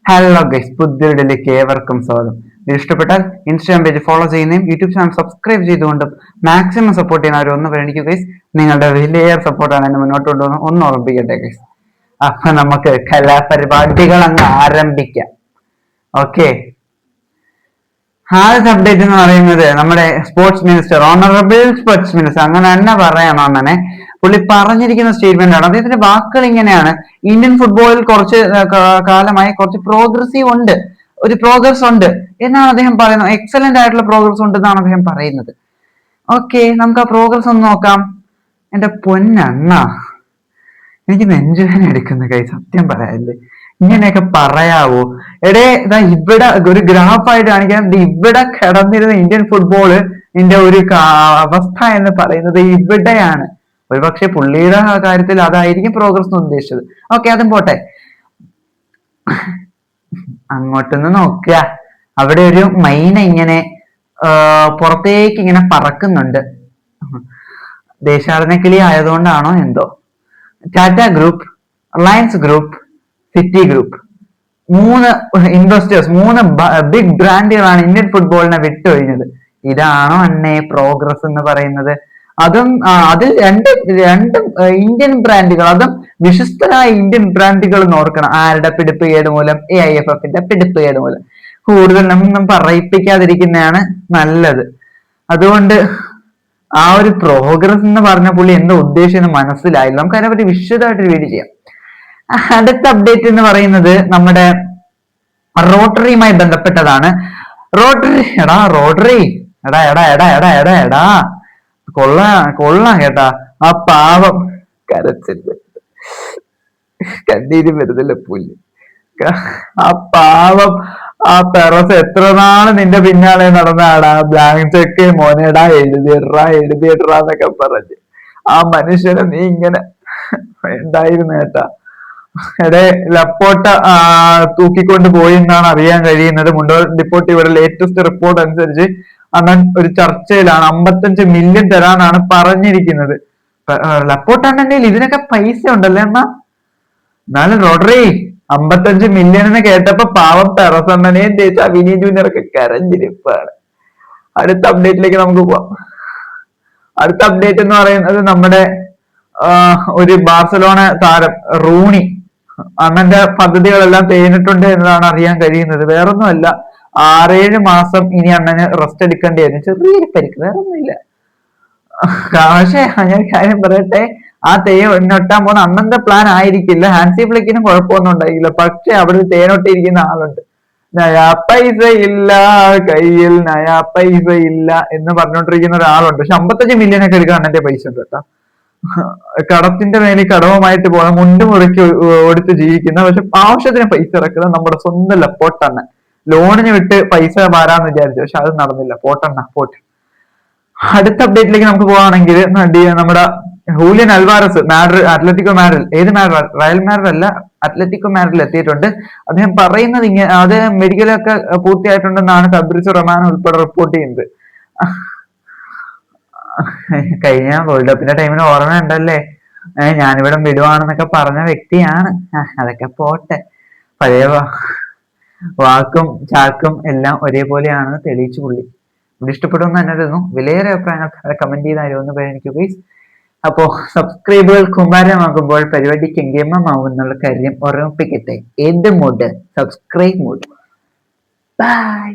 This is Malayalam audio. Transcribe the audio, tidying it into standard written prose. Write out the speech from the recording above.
ഹലോ ഗൈസ്, പുതിയൊരു വീഡിയോയിലേക്ക് ഏവർക്കും സ്വാഗതം. ഇഷ്ടപ്പെട്ടാൽ ഇൻസ്റ്റാഗ്രാം പേജ് ഫോളോ ചെയ്യുന്നതും യൂട്യൂബ് ചാനൽ സബ്സ്ക്രൈബ് ചെയ്തുകൊണ്ടും മാക്സിമം സപ്പോർട്ട് ചെയ്യുന്നവർ ഒന്ന് പരിഗണിക്കുക ഗൈസ്. നിങ്ങളുടെ വലിയ സപ്പോർട്ടാണ് എന്നെ മുന്നോട്ട് കൊണ്ടുപോകുന്നത്. ഒന്ന് ഓർമ്മിപ്പിക്കട്ടെ ഗൈസ്. അപ്പൊ നമുക്ക് കലാപരിപാടികൾ അങ്ങ് ആരംഭിക്കാം. ഓക്കെ, ആദ്യത്തെ അപ്ഡേറ്റ് എന്ന് പറയുന്നത് നമ്മുടെ sports minister, honourable sports minister, അങ്ങനെ തന്നെ പറയാം. അങ്ങനെ പുള്ളി പറഞ്ഞിരിക്കുന്ന സ്റ്റേറ്റ്മെന്റ് ആണ്. അദ്ദേഹത്തിന്റെ വാക്കുകൾ ഇങ്ങനെയാണ്: ഇന്ത്യൻ ഫുട്ബോളിൽ കുറച്ച് കാലമായി കുറച്ച് പ്രോഗ്രസ് ഉണ്ട് എന്നാണ് അദ്ദേഹം പറയുന്നത്. എക്സലന്റ് ആയിട്ടുള്ള പ്രോഗ്രസ് ഉണ്ട് എന്നാണ് അദ്ദേഹം പറയുന്നത്. ഓക്കെ, നമുക്ക് ആ പ്രോഗ്രസ് ഒന്ന് നോക്കാം. എന്റെ പൊന്നണ്ണ, എനിക്ക് നെഞ്ചുവേദന എടുക്കുന്ന കൈ, സത്യം പറയാല്ലേ. ഇങ്ങനെയൊക്കെ പറയാവോ? ഇതാ ഇവിടെ ഒരു ഗ്രാഫായിട്ട് കാണിക്കാൻ, ഇവിടെ കിടന്നിരുന്ന ഇന്ത്യൻ ഫുട്ബോള് ഒരു അവസ്ഥ എന്ന് പറയുന്നത് ഇവിടെയാണ്. ഒരുപക്ഷെ പുള്ളിയുടെ കാര്യത്തിൽ അതായിരിക്കും പ്രോഗ്രസ് ഉദ്ദേശിച്ചത്. ഓക്കെ, അതും പോട്ടെ. അങ്ങോട്ടൊന്ന് നോക്കുക. അവിടെ ഒരു മൈന ഇങ്ങനെ പുറത്തേക്ക് ഇങ്ങനെ പറക്കുന്നുണ്ട്. ദേശാടനക്കിളി ആയതുകൊണ്ടാണോ എന്തോ. Tata group, Reliance group, city group, 3 investors, 3 big ബ്രാൻഡുകളാണ് ഇന്ത്യൻ ഫുട്ബോളിനെ വിട്ടൊഴിഞ്ഞത്. ഇതാണോ അന്നേ പ്രോഗ്രസ് എന്ന് പറയുന്നത്? അതും അതിൽ രണ്ട് ഇന്ത്യൻ ബ്രാൻഡുകൾ, അതും വിശ്വസ്തരായ ഇന്ത്യൻ ബ്രാൻഡുകൾ ഓർക്കണം. ആരുടെ പിടിപ്പുകേട് മൂലം? AIFFന്റെ പിടിപ്പുകേട് മൂലം. കൂടുതൽ നമ്മൊന്നും പറയിപ്പിക്കാതിരിക്കുന്നതാണ് നല്ലത്. അതുകൊണ്ട് ആ ഒരു പ്രോഗ്രസ് എന്ന് പറഞ്ഞ പുള്ളി എന്താ ഉദ്ദേശിച്ചെന്ന് മനസ്സിലായില്ല. നമുക്ക് അതിനെപ്പറ്റി വിശദമായിട്ടൊരു വീഡിയോ ചെയ്യാം. അടുത്ത അപ്ഡേറ്റ് എന്ന് പറയുന്നത് നമ്മുടെ റോട്ടറിയുമായി ബന്ധപ്പെട്ടതാണ്. റോട്ടറി എടാ കൊള്ളാം കേട്ടാ. ആ പാവം കരച്ചില്ല, കണ്ണീര് വരുന്നില്ല പുല്ല്. ആ പാവം ആ പെറസ് എത്ര നാള് നിന്റെ പിന്നാലെ നടന്നാടാ. ബ്ലാങ്ക് ചെക്ക് മോനെടാ, എഴുതിയിട്രാ എന്നൊക്കെ പറഞ്ഞ് ആ മനുഷ്യനെ നീ ഇങ്ങനെ ഉണ്ടായിരുന്നു കേട്ടാ. ലപ്പോട്ട തൂക്കിക്കൊണ്ട് പോയി എന്നാണ് അറിയാൻ കഴിയുന്നത്. മുണ്ടോൾ ഡിപ്പോർട്ടീവോയുടെ ലേറ്റസ്റ്റ് റിപ്പോർട്ട് അനുസരിച്ച് അണ്ണൻ ഒരു ചർച്ചയിലാണ്. 55 മില്യൺ തരാനാണ് പറഞ്ഞിരിക്കുന്നത്. ലപ്പോട്ടാണ്ടെ ഇതിനൊക്കെ പൈസ ഉണ്ടല്ലേ എന്നാ. എന്നാലും റോഡറി 55 മില്യൺ എന്ന് കേട്ടപ്പോ പാവം പെറസണ്ണനെയും തേച്ച വിനി ജൂനിയറൊക്കെ കരഞ്ഞിരിപ്പാണ്. അടുത്ത അപ്ഡേറ്റിലേക്ക് നമുക്ക് പോവാം. അടുത്ത അപ്ഡേറ്റ് എന്ന് പറയുന്നത് നമ്മുടെ ഒരു ബാർസലോണ താരം റൂണി, അണ്ണന്റെ പദ്ധതികളെല്ലാം തേഞ്ഞിട്ടുണ്ട് എന്നതാണ് അറിയാൻ കഴിയുന്നത്. വേറൊന്നുമല്ല, 6-7 മാസം ഇനി അണ്ണന് റെസ്റ്റ് എടുക്കേണ്ടി വരും. ചെറിയൊരു പരിക്ക്, വേറൊന്നുമില്ല. പക്ഷെ ഞാൻ കാര്യം പറയട്ടെ, ആ തേനൊട്ടാൻ പോകുന്ന അണ്ണന്റെ പ്ലാൻ ആയിരിക്കില്ല. ഹാൻസി ഫ്ലിക്കിനും കുഴപ്പമൊന്നും ഉണ്ടായില്ല. പക്ഷെ അവിടെ തേനൊട്ടിരിക്കുന്ന ആളുണ്ട്. നയാ പൈസ ഇല്ല കയ്യിൽ, നയാ പൈസ ഇല്ല എന്ന് പറഞ്ഞുകൊണ്ടിരിക്കുന്ന ഒരാളുണ്ട്. പക്ഷെ 55 മില്യൺ ഒക്കെ എടുക്കാൻ അണ്ണന്റെ പൈസ ഉണ്ട് കേട്ടോ. കടത്തിന്റെ മേലെ കടവുമായിട്ട് പോകുന്ന, മുണ്ട് മുറിക്ക് ഓടിച്ച് ജീവിക്കുന്ന, പക്ഷെ ആവശ്യത്തിന് പൈസ ഇറക്കുന്ന നമ്മുടെ സ്വന്തം ലപ്പോട്ടണ്ണൻ. ലോണിന് വിട്ട് പൈസ മാറാന്ന് വിചാരിച്ചു, പക്ഷെ അത് നടന്നില്ല. പോട്ടെ. അടുത്ത അപ്ഡേറ്റിലേക്ക് നമുക്ക് പോവാണെങ്കിൽ നമ്മുടെ Julian Alvarez Atletico Madrid, Real Madrid അല്ല, അത്ലറ്റിക്കോ മാഡ്രിഡിൽ എത്തിയിട്ടുണ്ട്. അദ്ദേഹം പറയുന്നത് അത് മെഡിക്കലൊക്കെ പൂർത്തിയായിട്ടുണ്ടെന്നാണ് ഫാബ്രിസോ റൊമാനോ ഉൾപ്പെടെ റിപ്പോർട്ട് ചെയ്യുന്നത്. കഴിഞ്ഞ വേൾഡ് കപ്പിന്റെ ടൈമിന് ഓർമ്മയുണ്ടല്ലേ, ഞാനിവിടെ വിടുവാണെന്നൊക്കെ പറഞ്ഞ വ്യക്തിയാണ്. അതൊക്കെ പോട്ടെ. പഴയ വാക്കും ചാക്കും എല്ലാം ഒരേപോലെയാണെന്ന് തെളിയിച്ചു പുള്ളി. ഇവിടെ ഇഷ്ടപ്പെടുമെന്ന് തന്നെ തരുന്നു. വിലയേറെ അഭിപ്രായങ്ങൾ കമന്റ് ചെയ്താലും ഒന്ന് പരിഗണിക്കൂ ഗൈസ്. അപ്പോ സബ്സ്ക്രൈബുകൾ കുമ്പാരമാകുമ്പോൾ പരിപാടിക്ക് ഗമമാവും എന്നുള്ള കാര്യം ഓർമ്മിപ്പിക്കട്ടെ. ഏത് മോഡ്? Subscribe mode. ബൈ.